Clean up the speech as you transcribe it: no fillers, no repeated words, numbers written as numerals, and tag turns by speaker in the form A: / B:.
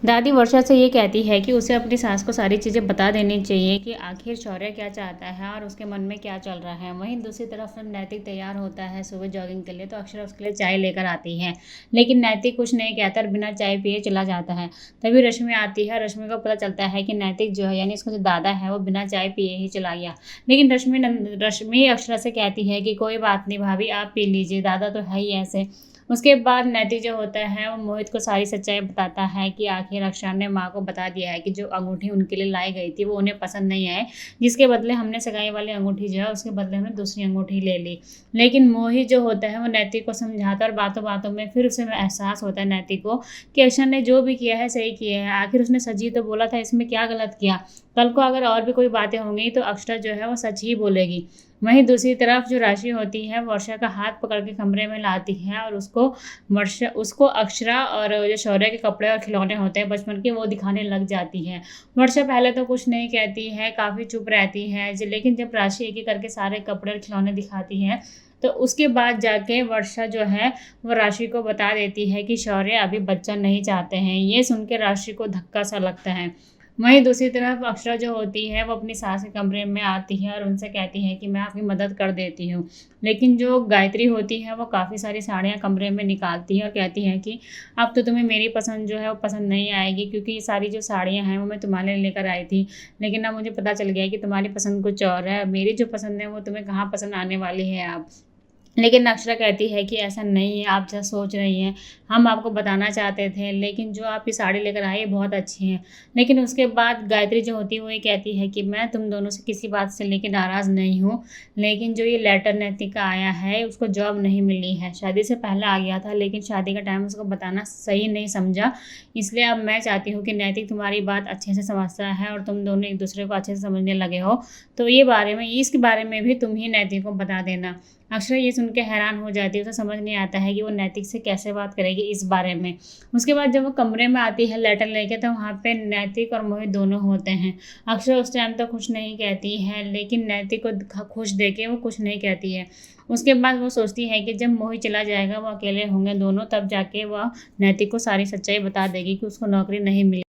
A: दादी वर्षा से ये कहती है कि उसे अपनी सास को सारी चीज़ें बता देनी चाहिए कि आखिर शौर्य क्या चाहता है और उसके मन में क्या चल रहा है। वहीं दूसरी तरफ नैतिक तैयार होता है सुबह जॉगिंग के लिए, तो अक्षरा उसके लिए चाय लेकर आती है। लेकिन नैतिक कुछ नहीं कहता और बिना चाय पिए चला जाता है। तभी रश्मि आती है। रश्मि को पता चलता है कि नैतिक जो है, यानी उसका जो दादा है, वो बिना चाय पिए ही चला गया। लेकिन रश्मि अक्षरा से कहती है कि कोई बात नहीं भाभी, आप पी लीजिए, दादा तो है ही ऐसे। उसके बाद नैतिक जो होता है वो मोहित को सारी सच्चाई बताता है कि आखिर अक्षरा ने माँ को बता दिया है कि जो अंगूठी उनके लिए लाई गई थी वो उन्हें पसंद नहीं आए, जिसके बदले हमने सगाई वाली अंगूठी जो है उसके बदले हमने दूसरी अंगूठी ले ली। लेकिन मोहित जो होता है वो नैतिक को समझाता है और बातों बातों में फिर उसे एहसास होता है नैतिक को कि अक्षरा ने जो भी किया है सही किया है। आखिर उसने सच ही तो बोला था, इसमें क्या गलत किया। कल को अगर और भी कोई बातें होंगी तो अक्षरा जो है वो सच ही बोलेगी। वहीं दूसरी तरफ जो राशि होती है वर्षा का हाथ पकड़ के कमरे में लाती है और उसको अक्षरा और जो शौर्य के कपड़े और खिलौने होते हैं बचपन के, वो दिखाने लग जाती है। वर्षा पहले तो कुछ नहीं कहती है, काफ़ी चुप रहती है, लेकिन जब राशि एक एक करके सारे कपड़े और खिलौने दिखाती है तो उसके बाद जाके वर्षा जो है वो राशि को बता देती है कि शौर्य अभी बच्चा नहीं चाहते हैं। ये सुन के राशि को धक्का सा लगता है। वहीं दूसरी तरफ अक्षरा जो होती है वो अपनी सास के कमरे में आती है और उनसे कहती है कि मैं आपकी मदद कर देती हूँ। लेकिन जो गायत्री होती है वो काफ़ी सारी साड़ियाँ कमरे में निकालती है और कहती है कि अब तो तुम्हें मेरी पसंद जो है वो पसंद नहीं आएगी, क्योंकि ये सारी जो साड़ियाँ हैं वो मैं तुम्हारे लिए लेकर आई थी। लेकिन अब मुझे पता चल गया है कि तुम्हारी पसंद कुछ और है, मेरी जो पसंद है वो तुम्हें कहाँ पसंद आने वाली है अब। लेकिन अक्षरा कहती है कि ऐसा नहीं है, आप जैसा सोच रही हैं, हम आपको बताना चाहते थे, लेकिन जो आप ये साड़ी लेकर आए ये बहुत अच्छी हैं। लेकिन उसके बाद गायत्री जो होती है वो ये कहती है कि मैं तुम दोनों से किसी बात से लेकर नाराज़ नहीं हूँ, लेकिन जो ये लेटर नैतिक का आया है उसको जॉब नहीं मिली है, शादी से पहले आ गया था लेकिन शादी का टाइम उसको बताना सही नहीं समझा। इसलिए अब मैं चाहती हूँ कि नैतिक तुम्हारी बात अच्छे से समझता है और तुम दोनों एक दूसरे को अच्छे से समझने लगे हो, तो इसके बारे में भी तुम ही नैतिक को बता देना। अक्षरा ये सुन के हैरान हो जाती है, उसे समझ नहीं आता है कि वो नैतिक से कैसे बात करेगी इस बारे में। उसके बाद जब वो कमरे में आती है लेटर लेके, तो वहाँ पे नैतिक और मोहित दोनों होते हैं। अक्षरा उस टाइम तो कुछ नहीं कहती है, लेकिन नैतिक को खुश देके वो कुछ नहीं कहती है। उसके बाद वो सोचती है कि जब मोहित चला जाएगा, वो अकेले होंगे दोनों, तब जाके वह नैतिक को सारी सच्चाई बता देगी कि उसको नौकरी नहीं मिली